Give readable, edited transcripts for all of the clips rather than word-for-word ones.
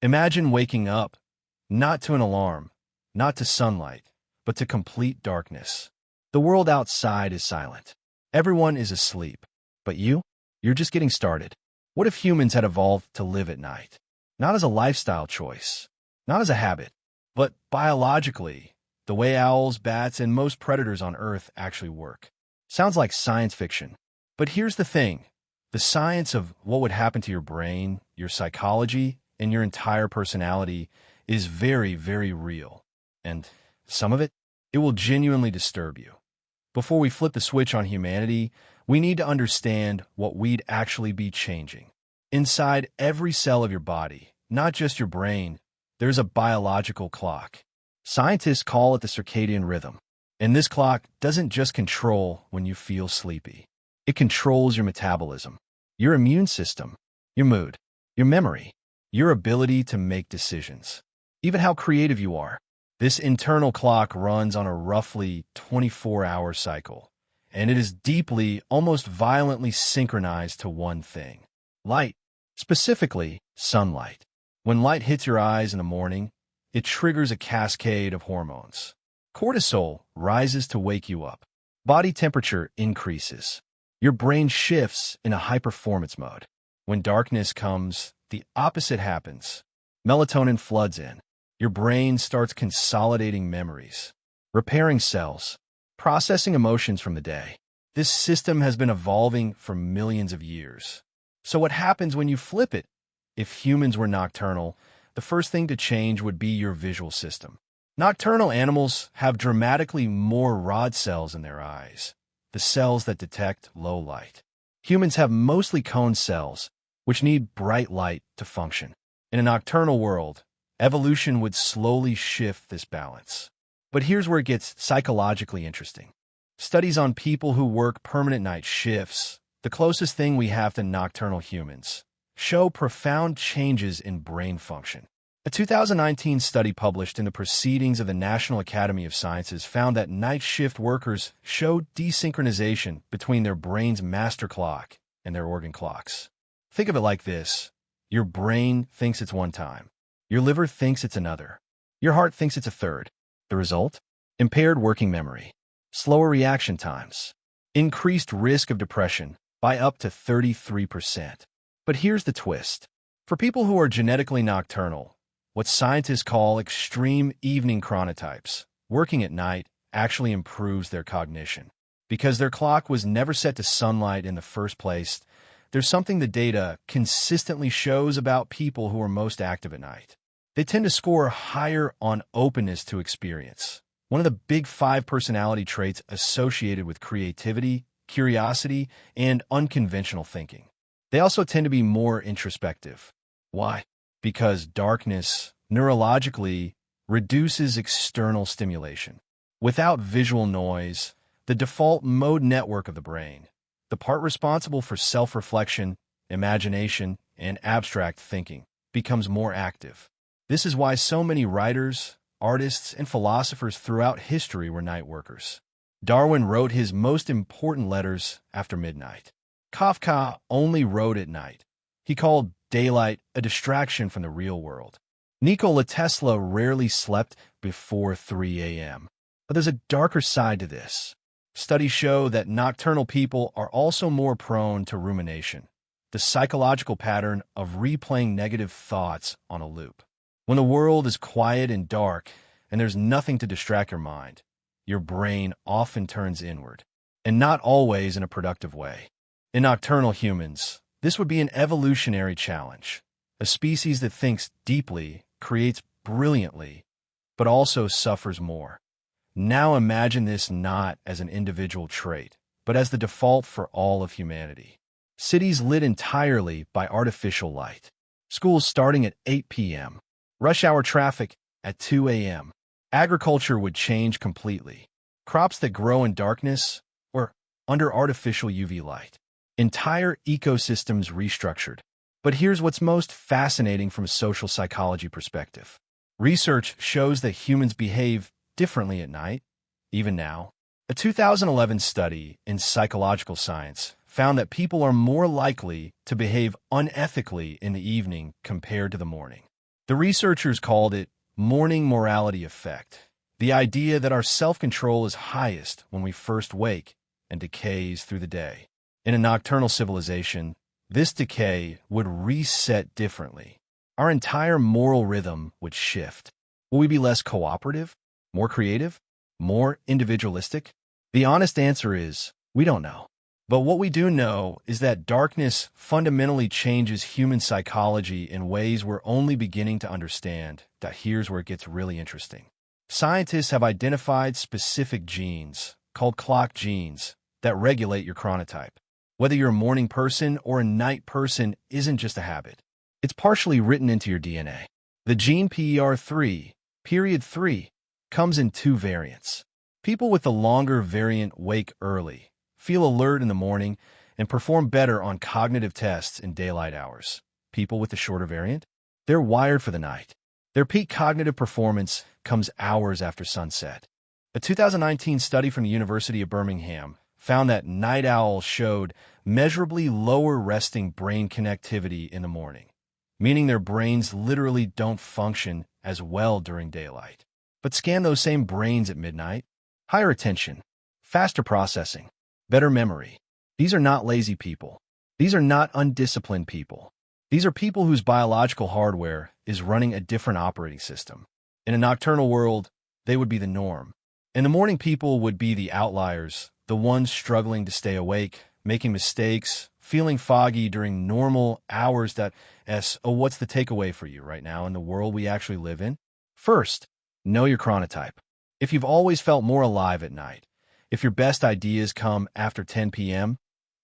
Imagine waking up, not to an alarm, not to sunlight, but to complete darkness. The world outside is silent. Everyone is asleep. But you're just getting started. What if humans had evolved to live at night? Not as a lifestyle choice, not as a habit, but biologically, the way owls, bats, and most predators on Earth actually work. Sounds like science fiction. But here's the thing. The science of what would happen to your brain, your psychology, and your entire personality is very, very real. And some of it will genuinely disturb you. Before we flip the switch on humanity, we need to understand what we'd actually be changing. Inside every cell of your body, not just your brain, there's a biological clock. Scientists call it the circadian rhythm. And this clock doesn't just control when you feel sleepy. It controls your metabolism, your immune system, your mood, your memory, your ability to make decisions, even how creative you are. This internal clock runs on a roughly 24-hour cycle, and it is deeply, almost violently synchronized to one thing: light, specifically sunlight. When light hits your eyes in the morning, it triggers a cascade of hormones. Cortisol rises to wake you up. Body temperature increases. Your brain shifts into high-performance mode. When darkness comes, the opposite happens. Melatonin floods in. Your brain starts consolidating memories, repairing cells, processing emotions from the day. This system has been evolving for millions of years. So what happens when you flip it? If humans were nocturnal, the first thing to change would be your visual system. Nocturnal animals have dramatically more rod cells in their eyes, the cells that detect low light. Humans have mostly cone cells, which need bright light to function. In a nocturnal world, evolution would slowly shift this balance. But here's where it gets psychologically interesting. Studies on people who work permanent night shifts, the closest thing we have to nocturnal humans, show profound changes in brain function. A 2019 study published in the Proceedings of the National Academy of Sciences found that night shift workers showed desynchronization between their brain's master clock and their organ clocks. Think of it like this. Your brain thinks it's one time. Your liver thinks it's another. Your heart thinks it's a third. The result? Impaired working memory, slower reaction times, increased risk of depression by up to 33%. But here's the twist. For people who are genetically nocturnal, what scientists call extreme evening chronotypes, working at night actually improves their cognition. Because their clock was never set to sunlight in the first place, there's something the data consistently shows about people who are most active at night. They tend to score higher on openness to experience, one of the big 5 personality traits associated with creativity, curiosity, and unconventional thinking. They also tend to be more introspective. Why? Because darkness, neurologically, reduces external stimulation. Without visual noise, the default mode network of the brain, the part responsible for self-reflection, imagination, and abstract thinking, becomes more active. This is why so many writers, artists, and philosophers throughout history were night workers. Darwin wrote his most important letters after midnight. Kafka only wrote at night. He called daylight a distraction from the real world. Nikola Tesla rarely slept before 3 a.m. But there's a darker side to this. Studies show that nocturnal people are also more prone to rumination, the psychological pattern of replaying negative thoughts on a loop. When the world is quiet and dark and there's nothing to distract your mind, your brain often turns inward, and not always in a productive way. In nocturnal humans, this would be an evolutionary challenge. A species that thinks deeply, creates brilliantly, but also suffers more. Now imagine this not as an individual trait, but as the default for all of humanity. Cities lit entirely by artificial light. Schools starting at 8 p.m. Rush hour traffic at 2 a.m. Agriculture would change completely. Crops that grow in darkness or under artificial UV light. Entire ecosystems restructured. But here's what's most fascinating from a social psychology perspective. Research shows that humans behave differently at night, even now. A 2011 study in psychological science found that people are more likely to behave unethically in the evening compared to the morning. The researchers called it morning morality effect, the idea that our self-control is highest when we first wake and decays through the day. In a nocturnal civilization, this decay would reset differently. Our entire moral rhythm would shift. Will we be less cooperative, more creative, more individualistic? The honest answer is, we don't know. But what we do know is that darkness fundamentally changes human psychology in ways we're only beginning to understand. Here's where it gets really interesting. Scientists have identified specific genes, called clock genes, that regulate your chronotype. Whether you're a morning person or a night person isn't just a habit. It's partially written into your DNA. The gene PER3, period 3, comes in two variants. People with the longer variant wake early, feel alert in the morning, and perform better on cognitive tests in daylight hours. People with the shorter variant, they're wired for the night. Their peak cognitive performance comes hours after sunset. A 2019 study from the University of Birmingham found that night owls showed measurably lower resting brain connectivity in the morning, meaning their brains literally don't function as well during daylight. But scan those same brains at midnight. Higher attention, faster processing, better memory. These are not lazy people. These are not undisciplined people. These are people whose biological hardware is running a different operating system. In a nocturnal world, they would be the norm. And the morning people would be the outliers, the ones struggling to stay awake, making mistakes, feeling foggy during normal hours. What's the takeaway for you right now in the world we actually live in? First, know your chronotype. If you've always felt more alive at night, if your best ideas come after 10 p.m.,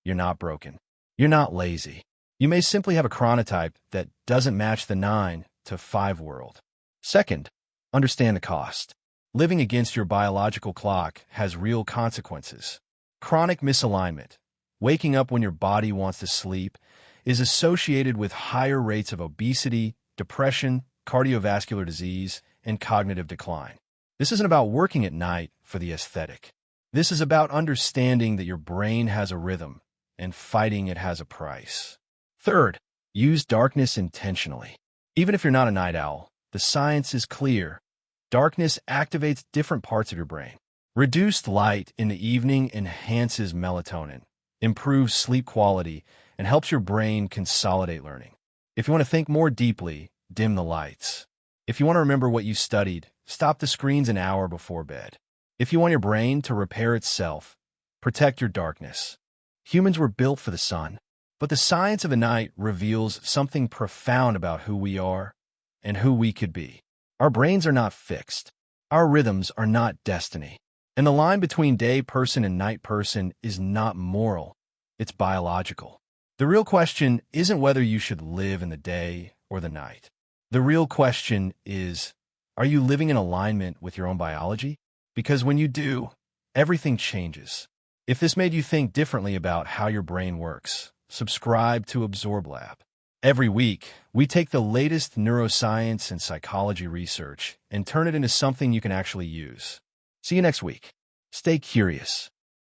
you're not broken. You're not lazy. You may simply have a chronotype that doesn't match the 9 to 5 world. Second, understand the cost. Living against your biological clock has real consequences. Chronic misalignment, waking up when your body wants to sleep, is associated with higher rates of obesity, depression, cardiovascular disease, and cognitive decline. This isn't about working at night for the aesthetic. This is about understanding that your brain has a rhythm and fighting it has a price. Third, use darkness intentionally. Even if you're not a night owl, the science is clear. Darkness activates different parts of your brain. Reduced light in the evening enhances melatonin, improves sleep quality, and helps your brain consolidate learning. If you want to think more deeply, dim the lights. If you want to remember what you studied, stop the screens an hour before bed. If you want your brain to repair itself, protect your darkness. Humans were built for the sun, but the science of the night reveals something profound about who we are and who we could be. Our brains are not fixed. Our rhythms are not destiny. And the line between day person and night person is not moral. It's biological. The real question isn't whether you should live in the day or the night. The real question is, are you living in alignment with your own biology? Because when you do, everything changes. If this made you think differently about how your brain works, subscribe to AbsorbLab. Every week, we take the latest neuroscience and psychology research and turn it into something you can actually use. See you next week. Stay curious.